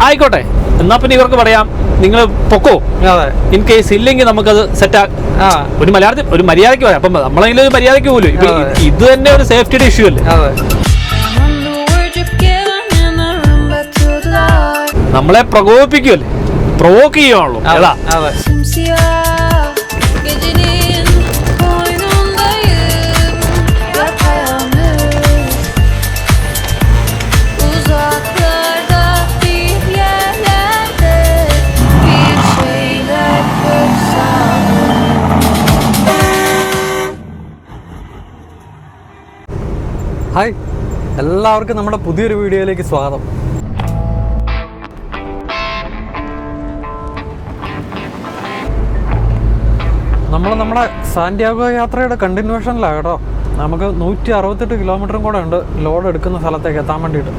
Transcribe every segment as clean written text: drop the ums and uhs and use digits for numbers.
ആയിക്കോട്ടെ, എന്നാ പിന്നെ ഇവർക്ക് പറയാം നിങ്ങൾ പൊക്കോ. ഇൻ കേസ് ഇല്ലെങ്കിൽ നമുക്കത് സെറ്റ് ഒരു മര്യാദയ്ക്ക് പറയാം. അപ്പം നമ്മളെങ്കിലും ഒരു മര്യാദയ്ക്ക് പോലും ഇത് തന്നെ ഒരു സേഫ്റ്റിയുടെ ഇഷ്യൂ അല്ലേ. നമ്മളെ പ്രകോപിപ്പിക്കുമല്ലേ, പ്രൊവോക്ക് ചെയ്യുവാണല്ലോ. ഏതാ ഹായ്, എല്ലാവർക്കും നമ്മുടെ പുതിയൊരു വീഡിയോയിലേക്ക് സ്വാഗതം. നമ്മുടെ സാന്റിയാഗോ യാത്രയുടെ കണ്ടിന്യൂഷനിലാണ് കേട്ടോ. നമുക്ക് 168 കിലോമീറ്ററും കൂടെ ഉണ്ട് ലോഡ് എടുക്കുന്ന സ്ഥലത്തേക്ക് എത്താൻ വേണ്ടിയിട്ട്.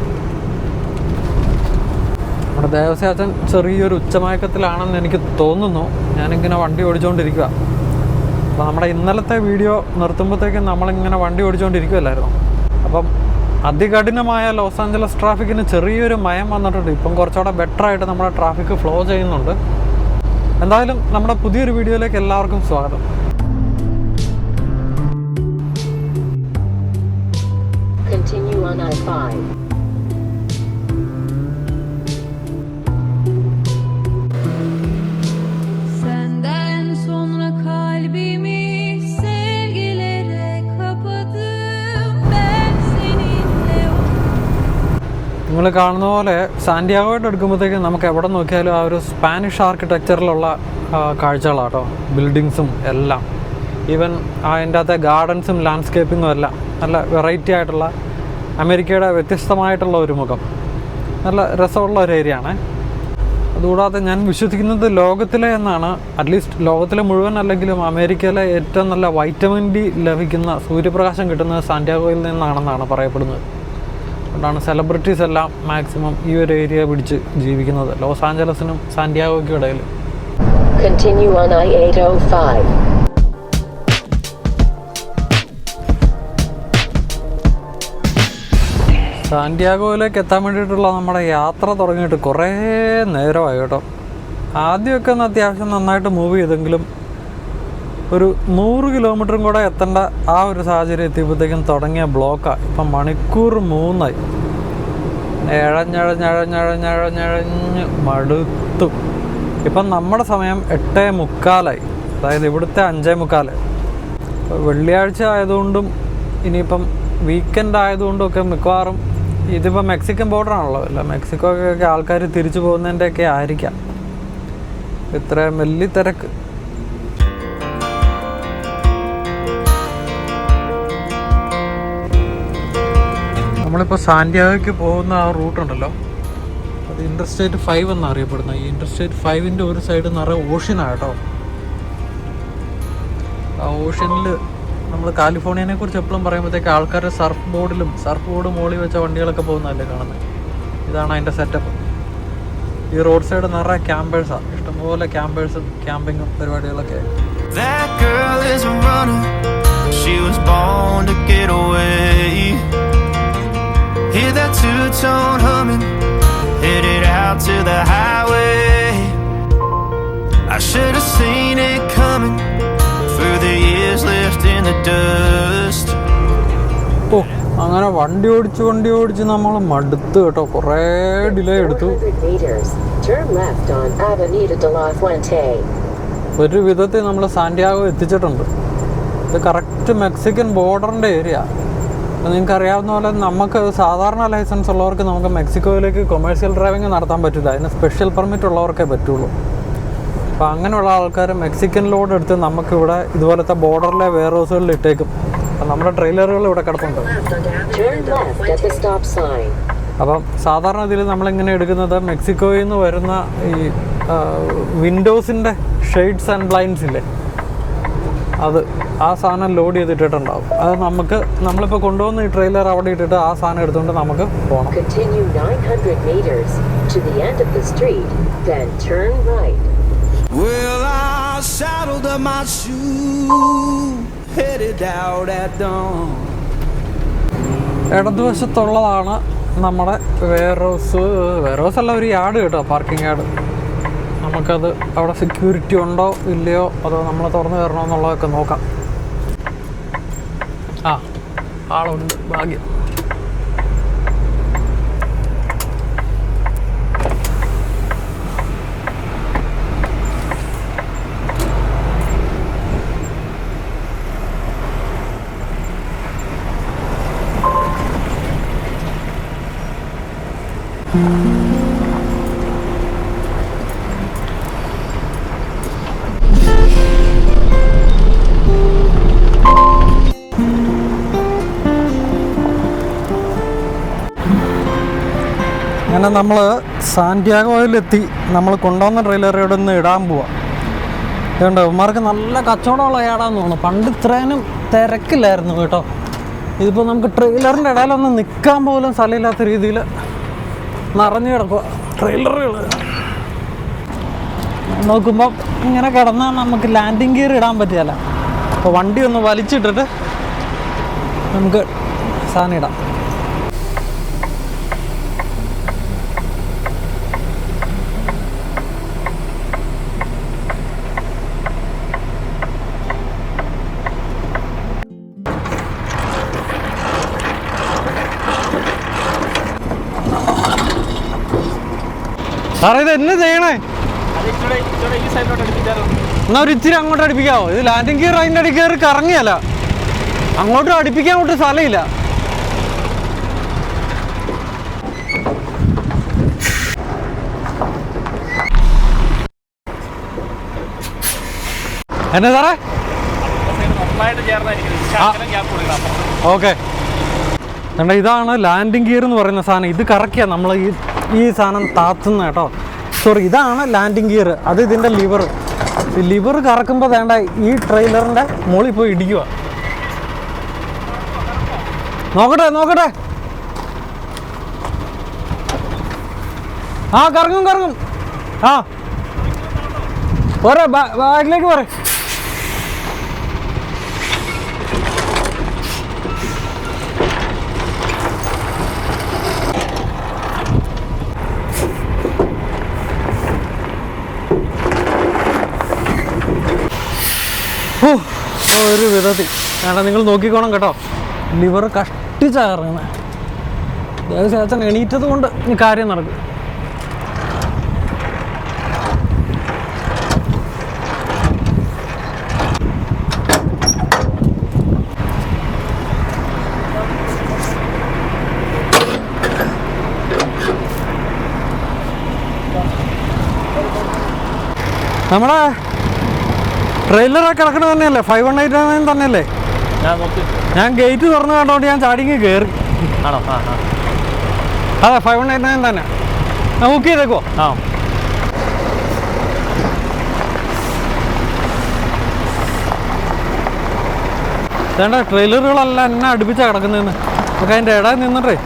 നമ്മുടെ ദേവസ്യാച്ചൻ ചെറിയൊരു ഉച്ചമയക്കത്തിലാണെന്ന് എനിക്ക് തോന്നുന്നു. ഞാനിങ്ങനെ വണ്ടി ഓടിച്ചുകൊണ്ടിരിക്കുക. അപ്പോൾ നമ്മുടെ ഇന്നലത്തെ വീഡിയോ നിർത്തുമ്പോഴത്തേക്കും നമ്മളിങ്ങനെ വണ്ടി ഓടിച്ചുകൊണ്ടിരിക്കുമല്ലായിരുന്നു. അപ്പം അതികഠിനമായ ലോസ് ആഞ്ചലസ് ട്രാഫിക്കിന് ചെറിയൊരു മയം വന്നിട്ടുണ്ട്. ഇപ്പം കുറച്ചുകൂടെ ബെറ്ററായിട്ട് നമ്മുടെ ട്രാഫിക് ഫ്ലോ ചെയ്യുന്നുണ്ട്. എന്തായാലും നമ്മുടെ പുതിയൊരു വീഡിയോയിലേക്ക് എല്ലാവർക്കും സ്വാഗതം. നിങ്ങൾ കാണുന്ന പോലെ സാന്റിയാഗോയിട്ട് എടുക്കുമ്പോഴത്തേക്കും നമുക്ക് എവിടെ നോക്കിയാലും ആ ഒരു സ്പാനിഷ് ആർക്കിടെക്ചറിലുള്ള കാഴ്ചകളാണ് കേട്ടോ. ബിൽഡിങ്സും എല്ലാം, ഈവൻ അതിൻ്റെ അകത്തെ ഗാർഡൻസും ലാൻഡ്സ്കേപ്പിങ്ങും എല്ലാം നല്ല വെറൈറ്റി ആയിട്ടുള്ള അമേരിക്കയുടെ വ്യത്യസ്തമായിട്ടുള്ള ഒരു മുഖം. നല്ല രസമുള്ള ഒരു ഏരിയ ആണ്. അതുകൂടാതെ ഞാൻ വിശ്വസിക്കുന്നത് ലോകത്തിലെ എന്നാണ്, അറ്റ്ലീസ്റ്റ് ലോകത്തിലെ മുഴുവൻ അല്ലെങ്കിലും അമേരിക്കയിലെ ഏറ്റവും നല്ല വൈറ്റമിൻ ഡി ലഭിക്കുന്ന സൂര്യപ്രകാശം കിട്ടുന്നത് സാന്റിയാഗോയിൽ നിന്നാണെന്നാണ് പറയപ്പെടുന്നത്. അതുകൊണ്ടാണ് സെലിബ്രിറ്റീസ് എല്ലാം മാക്സിമം ഈ ഒരു ഏരിയ പിടിച്ച് ജീവിക്കുന്നത്, ലോസ് ആഞ്ചലസിനും സാന്റിയാഗോയ്ക്കും ഇടയിൽ. സാന്റിയാഗോയിലേക്ക് എത്താൻ വേണ്ടിയിട്ടുള്ള നമ്മുടെ യാത്ര തുടങ്ങിയിട്ട് കുറേ നേരമായി കേട്ടോ. ആദ്യമൊക്കെ ഒന്ന് അത്യാവശ്യം നന്നായിട്ട് മൂവ് ചെയ്തെങ്കിലും ഒരു 100 കിലോമീറ്ററും കൂടെ എത്തേണ്ട ആ ഒരു സാഹചര്യം എത്തിയപ്പോഴത്തേക്കും തുടങ്ങിയ ബ്ലോക്കാണ്. ഇപ്പം മണിക്കൂർ 3 എഴഞ്ഞഴഞ്ഞ് മടുത്തു. ഇപ്പം നമ്മുടെ സമയം 8:45, അതായത് ഇവിടുത്തെ 5:45. വെള്ളിയാഴ്ച ആയതുകൊണ്ടും ഇനിയിപ്പം വീക്കെൻഡ് ആയതുകൊണ്ടും ഒക്കെ മിക്കവാറും ഇതിപ്പോൾ മെക്സിക്കൻ ബോർഡറാണല്ലോ, അല്ല മെക്സിക്കോക്കൊക്കെ ആൾക്കാർ തിരിച്ചു പോകുന്നതിൻ്റെയൊക്കെ ആയിരിക്കാം ഇത്രയും വലിയ തിരക്ക്. നമ്മളിപ്പോൾ സാന്റിയാഗോയ്ക്ക് പോകുന്ന ആ റൂട്ടുണ്ടല്ലോ, അത് ഇൻ്റർസ്റ്റേറ്റ് 5 എന്നാണ് അറിയപ്പെടുന്നത്. ഈ ഇൻ്റർസ്റ്റേറ്റ് 5ൻ്റെ ഒരു സൈഡ് നിറയെ ഓഷ്യനാണ് കേട്ടോ. ആ ഓഷ്യനിൽ നമ്മൾ കാലിഫോർണിയനെ കുറിച്ച് എപ്പോഴും പറയുമ്പോഴത്തേക്ക് ആൾക്കാരുടെ സർഫ് ബോർഡ് മോളിൽ വെച്ച വണ്ടികളൊക്കെ പോകുന്നതല്ലേ കാണുന്നത്. ഇതാണ് അതിൻ്റെ സെറ്റപ്പ്. ഈ റോഡ് സൈഡ് നിറയെ ക്യാമ്പേഴ്സാണ്, ഇഷ്ടംപോലെ ക്യാമ്പേഴ്സും ക്യാമ്പിങ്ങും പരിപാടികളൊക്കെ. Hear that two-tone humming, headed out to the highway. I should have seen it coming through the years left in the dust. ഓ, അങ്ങനെ വണ്ടി ഓടിച്ച് നമ്മൾ മടുത്ത് കേട്ടോ. കുറേ ഡിലേ എടുത്തു. ഒരു വിധത്തിൽ നമ്മൾ സാന്റിയാഗോ എത്തിച്ചിട്ടുണ്ട്. ഇത് കറക്റ്റ് മെക്സിക്കൻ ബോർഡറിൻ്റെ ഏരിയ. അപ്പോൾ നിങ്ങൾക്ക് അറിയാവുന്ന പോലെ നമുക്ക് സാധാരണ ലൈസൻസ് ഉള്ളവർക്ക് നമുക്ക് മെക്സിക്കോയിലേക്ക് കൊമേഴ്സ്യൽ ഡ്രൈവിംഗ് നടത്താൻ പറ്റില്ല. അതിന് സ്പെഷ്യൽ പെർമിറ്റ് ഉള്ളവർക്കേ പറ്റുള്ളൂ. അപ്പോൾ അങ്ങനെയുള്ള ആൾക്കാർ മെക്സിക്കൻ ലോഡ് എടുത്ത് നമുക്കിവിടെ ഇതുപോലത്തെ ബോർഡറിലെ വെയർ ഹൗസുകളിൽ ഇട്ടേക്കും. അപ്പം നമ്മുടെ ട്രെയിലറുകൾ ഇവിടെ കിടപ്പുണ്ട്. അപ്പം സാധാരണ ഇതിൽ നമ്മളിങ്ങനെ എടുക്കുന്നത് മെക്സിക്കോയിൽ നിന്ന് വരുന്ന ഈ വിൻഡോസിൻ്റെ ഷെയ്ഡ്സ് ആൻഡ് ബ്ലൈൻഡ്സ് ഇല്ലേ, അത് ആ സാധനം ലോഡ് ചെയ്തിട്ടുണ്ടാവും. അത് നമ്മളിപ്പോൾ കൊണ്ടുവന്ന ഈ ട്രെയിലർ അവിടെ ഇട്ടിട്ട് ആ സാധനം എടുത്തുകൊണ്ട് നമുക്ക് പോകണം. ഇടതുവശത്തുള്ളതാണ് നമ്മുടെ വെയർഹൗസ് അല്ല, ഒരു യാർഡ് കേട്ടോ, പാർക്കിംഗ് യാർഡ്. നമുക്കത് അവിടെ സെക്യൂരിറ്റി ഉണ്ടോ ഇല്ലയോ, അതോ നമ്മൾ തുറന്നു കയറണോ എന്നുള്ളതൊക്കെ നോക്കാം. ആ, ആളുണ്ട്, ഭാഗ്യം. അങ്ങനെ നമ്മൾ സാന്റിയാഗോയിലെത്തി. നമ്മൾ കൊണ്ടുവന്ന ട്രെയിലർ ഇവിടെ നിന്ന് ഇടാൻ പോവാം. അതുകൊണ്ട് ഇവന്മാർക്ക് നല്ല കച്ചവടമുള്ള ഏടാന്ന് തോന്നുന്നു. പണ്ട് ഇത്രേനും തിരക്കില്ലായിരുന്നു കേട്ടോ. ഇതിപ്പോൾ നമുക്ക് ട്രെയിലറിൻ്റെ ഇടയിലൊന്നും നിൽക്കാൻ പോലും സ്ഥലമില്ലാത്ത രീതിയിൽ നിറഞ്ഞു കിടക്കുക ട്രെയിലറുകൾ. നോക്കുമ്പോൾ ഇങ്ങനെ കിടന്നാൽ നമുക്ക് ലാൻഡിങ് ഗിയർ ഇടാൻ പറ്റിയല്ല. അപ്പോൾ വണ്ടി ഒന്ന് വലിച്ചിട്ടിട്ട് നമുക്ക് സാധനം ഇടാം. സാറേ, ഇത് എന്നെ ചെയ്യണേ? എന്നാ ഒരു ഇച്ചിരി അങ്ങോട്ട് അടുപ്പിക്കാവോ? ഇത് ലാൻഡിങ് ഗിയർ അതിൻ്റെ അടി കയറി കറങ്ങിയല്ല, അങ്ങോട്ടും അടുപ്പിക്കാൻ അങ്ങോട്ട് സ്ഥലമില്ല. എന്നാ സാറേ? ഓക്കെ, ഇതാണ് ലാൻഡിങ് ഗിയർ എന്ന് പറയുന്ന സാധനം. ഇത് കറക്കിയാണ് നമ്മൾ ഈ സാധനം താത്തുന്ന കേട്ടോ. സോറി, ഇതാണ് ലാൻഡിങ് ഗിയർ. അത് ഇതിൻ്റെ ലിവർ. ഈ ലിവർ കറക്കുമ്പോൾ വേണ്ട ഈ ട്രെയിലറിൻ്റെ മുകളിൽ പോയി ഇടിക്കുക. നോക്കട്ടെ. ആ, കറങ്ങും. ആ, പോരെ, ബാക്കിലേക്ക് പോരെ. ഒരു വിധത്തിൽ വേണ്ട, നിങ്ങൾ നോക്കിക്കോണം കേട്ടോ. ലിവർ കഷ്ടിച്ചറങ്ങണേ. ദേവസ്വം എണീറ്റത് കൊണ്ട് ഈ കാര്യം നടക്കും. നമ്മളെ ട്രെയിലറൊക്കെ കിടക്കണത് തന്നെയല്ലേ? 5189 തന്നെയല്ലേ? ഞാൻ ഗേറ്റ് തുറന്നു കണ്ടോണ്ട് ഞാൻ ചാടിങ്ങ് കയറി. അതെ, 5189 തന്നെ. ബുക്ക് ചെയ്തേക്കോ? വേണ്ട, ട്രെയിലറുകളെല്ലാം എന്നെ അടുപ്പിച്ചാണ് കിടക്കുന്നതെന്ന്. നമുക്ക് അതിൻ്റെ ഇടയിൽ നിന്നിട്ടേ.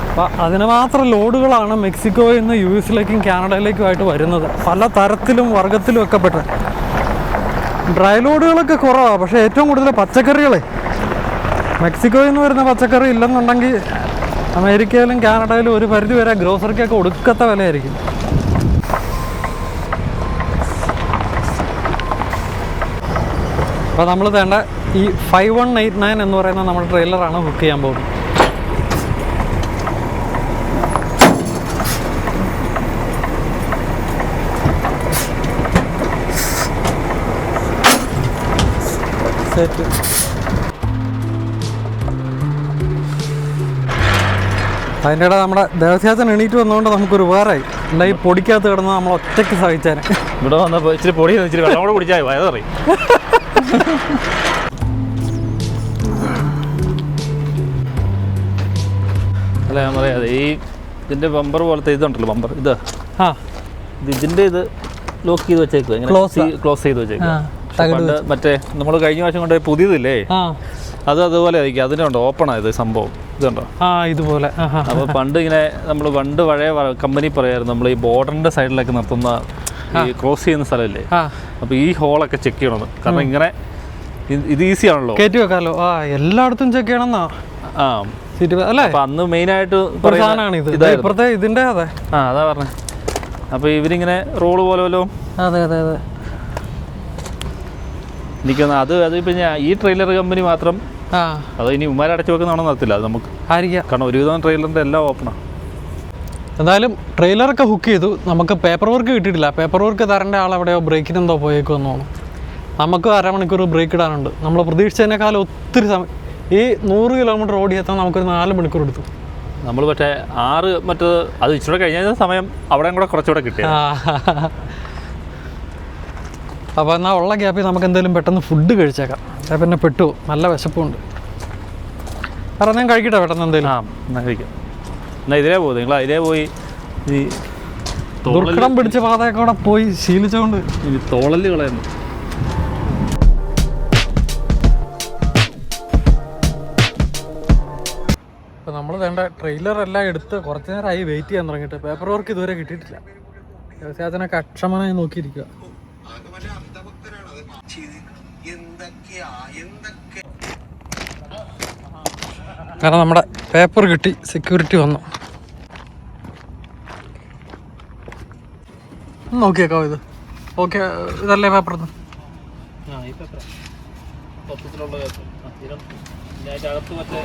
അപ്പം അതിന് മാത്രം ലോഡുകളാണ് മെക്സിക്കോയിൽ നിന്ന് US-ലേക്കും കാനഡയിലേക്കുമായിട്ട് വരുന്നത്. പല തരത്തിലും വർഗത്തിലും ഒക്കെ പെട്ട ഡ്രൈ ലോഡുകളൊക്കെ കുറവാണ്. പക്ഷേ ഏറ്റവും കൂടുതൽ പച്ചക്കറികളെ മെക്സിക്കോയിൽ നിന്ന് വരുന്ന പച്ചക്കറി ഇല്ലെന്നുണ്ടെങ്കിൽ അമേരിക്കയിലും കാനഡയിലും ഒരു പരിധി വരെ ഗ്രോസറിക്കൊക്കെ ഒടുക്കത്തെ വിലയായിരിക്കും. അപ്പോൾ നമ്മൾ വേണ്ട ഈ 5189 എന്ന് പറയുന്ന നമ്മുടെ ട്രെയിലറാണ് ബുക്ക് ചെയ്യാൻ പോകുന്നത്. സെറ്റ്. അതിൻ്റെ ഇടയിൽ നമ്മുടെ ദേവസ്യാച്ചൻ എണീറ്റ് വന്നുകൊണ്ട് നമുക്കൊരു ഉപകാരമായി. അല്ല, ഈ പൊടിക്കകത്ത് കിടന്ന് നമ്മൾ ഒറ്റയ്ക്ക് സഹിച്ചാൽ ഇവിടെ വന്നപ്പോൾ ഇച്ചിരി പൊടി ഇച്ചിരി വെള്ളം കൂടെ കുടിച്ചാൽ വയതറി. അല്ല, ഞാൻ പറയാതെ ഈ ഇതിൻ്റെ ബമ്പർ പോലത്തെ ഇതുണ്ടല്ലോ, ബമ്പർ ഇത് ഇതിൻ്റെ ഇത് ലോക്ക് ചെയ്ത് വെച്ചേക്കുക, ഇങ്ങനെ ക്ലോസ് ചെയ്ത് വെച്ചേക്കുക. പണ്ട് മറ്റേ നമ്മൾ കഴിഞ്ഞ പ്രാവശ്യം കൊണ്ട് പുതിയതില്ലേ, അതുപോലെ ആയിരിക്കും. അതിനുണ്ടോ ഓപ്പൺ ആയത് സംഭവം ഇതുണ്ടോ ഇതുപോലെ. അപ്പോൾ പണ്ട് ഇങ്ങനെ നമ്മൾ പഴയ കമ്പനി പറയായിരുന്നു, നമ്മൾ ഈ ബോർഡറിൻ്റെ സൈഡിലൊക്കെ നിർത്തുന്ന ഈ ക്രോസ് ചെയ്യുന്ന സ്ഥലമില്ലേ, അപ്പോൾ ഈ ഹോളൊക്കെ ചെക്ക് ചെയ്യണമെന്ന്. കാരണം ഇങ്ങനെ ഇത് ഈസി ആണല്ലോ, കയറ്റി വെക്കാമല്ലോ. എല്ലായിടത്തും ചെക്ക് ചെയ്യണമെന്നാ. സീറ്റ് അല്ലേ? അപ്പം അന്ന് മെയിനായിട്ട് സാധനമാണ് ഇത്. ഇപ്പുറത്തെ ഇതിൻ്റെ അതെ അതാ പറഞ്ഞത്. അപ്പോൾ ഇവരിങ്ങനെ റോള് പോലെ വല്ലോ. അതെ അതെ അതെ. എനിക്കൊന്ന് അതിപ്പോൾ ഞാൻ ഈ ട്രെയിലർ കമ്പനി മാത്രം അത് ഇനി ഉമ്മാരടച്ചു വെക്കുന്നതാണോ നടത്തില്ല. അത് നമുക്ക് ആയിരിക്കാം. കാരണം ഒരുവിധം ട്രെയിലറിൻ്റെ എല്ലാം ഓപ്പണാണ്. എന്തായാലും ട്രെയിലറൊക്കെ ഹുക്ക് ചെയ്തു. നമുക്ക് പേപ്പർ വർക്ക് കിട്ടിയിട്ടില്ല. പേപ്പർ വർക്ക് തരേണ്ട ആളെവിടെയോ ബ്രേക്കിനെന്തോ പോയേക്കുമെന്ന് തോന്നുന്നു. നമുക്ക് 1/2 മണിക്കൂർ ബ്രേക്ക് ഇടാനുണ്ട്. നമ്മൾ പ്രതീക്ഷിച്ചതിനേക്കാളും ഒത്തിരി സമയം. ഈ 100 കിലോമീറ്റർ ഓടി എത്താൻ നമുക്കൊരു 4 മണിക്കൂർ എടുത്തു. നമ്മൾ പക്ഷേ അത് ഇച്ചിരി കഴിഞ്ഞ സമയം അവിടെയും കൂടെ കുറച്ചുകൂടെ കിട്ടിയ. അപ്പോൾ എന്നാൽ ഉള്ള ഗ്യാപ്പിൽ നമുക്ക് എന്തെങ്കിലും പെട്ടെന്ന് ഫുഡ് കഴിച്ചേക്കാം. പിന്നെ പെട്ടു, നല്ല വിശപ്പുണ്ട്. കാരണം ഞാൻ കഴിക്കട്ടെ പെട്ടെന്ന് എന്തെങ്കിലും. എന്നാൽ കഴിക്കാം. എന്നാൽ ഇതിലേ പോകും. നിങ്ങൾ അതിലേ പോയി ഈ ദുർഘടം പിടിച്ച പാതയൊക്കെ കൂടെ പോയി ശീലിച്ചുകൊണ്ട് ഇനി തോളല് കളയുന്നു. അപ്പോൾ നമ്മൾ വേണ്ട ട്രെയിലറെല്ലാം എടുത്ത് കുറച്ച് നേരമായി വെയിറ്റ് ചെയ്യാൻ തുടങ്ങിയിട്ട്. പേപ്പർ വർക്ക് ഇതുവരെ കിട്ടിയിട്ടില്ല. വ്യവസായത്തിനൊക്കെ അക്ഷമനായി നോക്കിയിരിക്കുക. കാരണം നമ്മുടെ പേപ്പർ കിട്ടി, സെക്യൂരിറ്റി വന്നു. നോക്കിയേക്കോ ഇത്. ഓക്കെ, ഇതല്ലേ പേപ്പർ? ഈ പേപ്പർ മൊത്തത്തിലുള്ള അകത്ത് മറ്റേ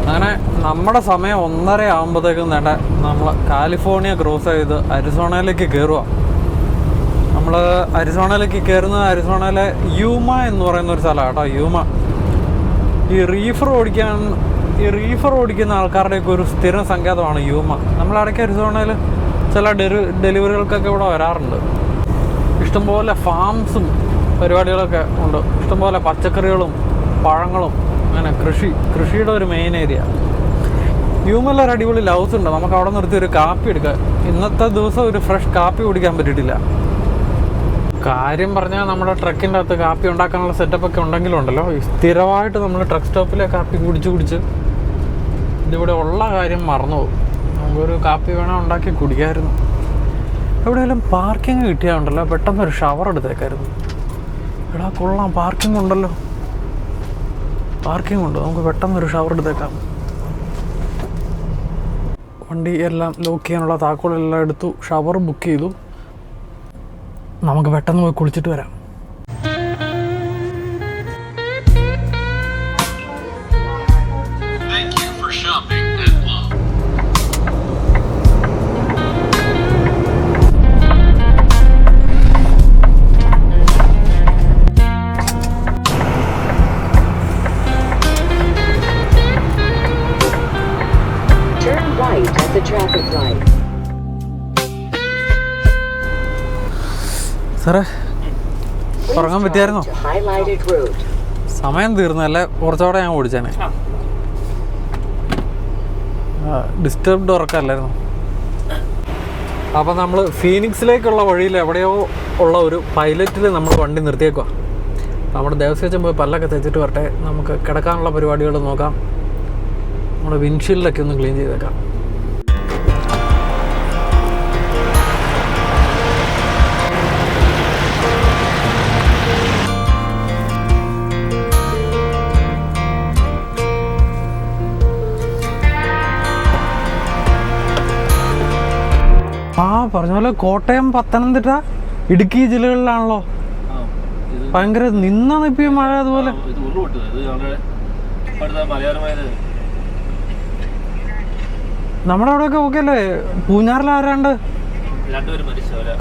അങ്ങനെ നമ്മുടെ സമയം 1:30 ആകുമ്പോഴത്തേക്കും വേണ്ട നമ്മൾ കാലിഫോർണിയ ക്രോസ് ചെയ്ത് അരിസോണയിലേക്ക് കയറുക. നമ്മൾ അരിസോണയിലേക്ക് കയറുന്നത് അരിസോണയിലെ യൂമ എന്ന് പറയുന്ന ഒരു സ്ഥലമാണ് കേട്ടോ. യൂമ ഈ റീഫർ ഓടിക്കുന്ന ആൾക്കാരുടെയൊക്കെ ഒരു സ്ഥിരം സങ്കേതമാണ് യൂമ. നമ്മളിടയ്ക്ക് അരിസോണയിൽ ചില ഡെലിവറികൾക്കൊക്കെ ഇവിടെ വരാറുണ്ട്. ഇഷ്ടംപോലെ ഫാംസും പരിപാടികളൊക്കെ ഉണ്ട്. ഇഷ്ടംപോലെ പച്ചക്കറികളും പഴങ്ങളും അങ്ങനെ കൃഷിയുടെ ഒരു മെയിൻ ഏരിയ. യൂമയിൽ ഒരു അടിപൊളി ലൗസ് ഉണ്ട്. നമുക്ക് അവിടെ നിർത്തി ഒരു കാപ്പി എടുക്കാം. ഇന്നത്തെ ദിവസം ഒരു ഫ്രഷ് കാപ്പി കുടിക്കാൻ പറ്റിയിട്ടില്ല. കാര്യം പറഞ്ഞാൽ നമ്മുടെ ട്രക്കിൻ്റെ അകത്ത് കാപ്പി ഉണ്ടാക്കാനുള്ള സെറ്റപ്പൊക്കെ ഉണ്ടെങ്കിലും ഉണ്ടല്ലോ, സ്ഥിരമായിട്ട് നമ്മൾ ട്രക്ക് സ്റ്റോപ്പിലെ കാപ്പി കുടിച്ച് ഇതിവിടെ ഉള്ള കാര്യം മറന്നുപോകും. നമുക്കൊരു കാപ്പി വേണം ഉണ്ടാക്കി കുടിക്കാമായിരുന്നു. എവിടെയെങ്കിലും പാർക്കിംഗ് കിട്ടിയാലുണ്ടല്ലോ പെട്ടെന്നൊരു ഷവർ എടുത്തേക്കായിരുന്നു. എടാ കൊള്ളാം, പാർക്കിംഗ് ഉണ്ടല്ലോ, പാർക്കിംഗ് ഉണ്ട്. നമുക്ക് പെട്ടെന്നൊരു ഷവർ എടുത്തേക്കാം. വണ്ടി എല്ലാം ലോക്ക് ചെയ്യാനുള്ള താക്കോലെല്ലാം എടുത്തു, ഷവർ ബുക്ക് ചെയ്തു. നമുക്ക് പെട്ടെന്ന് പോയി കുളിച്ചിട്ട് വരാം. സാറേ, ഉറങ്ങാൻ പറ്റിയായിരുന്നോ? സമയം തീർന്നല്ലേ, കുറച്ചുകൂടെ ഞാൻ ഓടിച്ചേനെ. ഡിസ്റ്റർബ്ഡ് ഉറക്കമല്ലായിരുന്നു. അപ്പം നമ്മൾ ഫീനിക്സിലേക്കുള്ള വഴിയിൽ എവിടെയോ ഉള്ള ഒരു പൈലറ്റിൽ നമ്മൾ വണ്ടി നിർത്തിയേക്കുക. നമ്മുടെ ദേവസ്വം പോയി പല്ലൊക്കെ തേച്ചിട്ട് വരട്ടെ. നമുക്ക് കിടക്കാനുള്ള പരിപാടികൾ നോക്കാം. നമ്മുടെ വിൻഷീൽഡൊക്കെ ഒന്ന് ക്ലീൻ ചെയ്തേക്കാം. പറഞ്ഞ പോലെ കോട്ടയം, പത്തനംതിട്ട, ഇടുക്കി ജില്ലകളിലാണല്ലോ ഭയങ്കര നിപ്പിയ മഴ. അതുപോലെ നമ്മുടെ അവിടെയൊക്കെ ഓക്കെ അല്ലേ? പൂഞ്ഞാറിൽ ആരാണ്ട്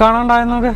കാണാണ്ടായെന്നൊക്കെ.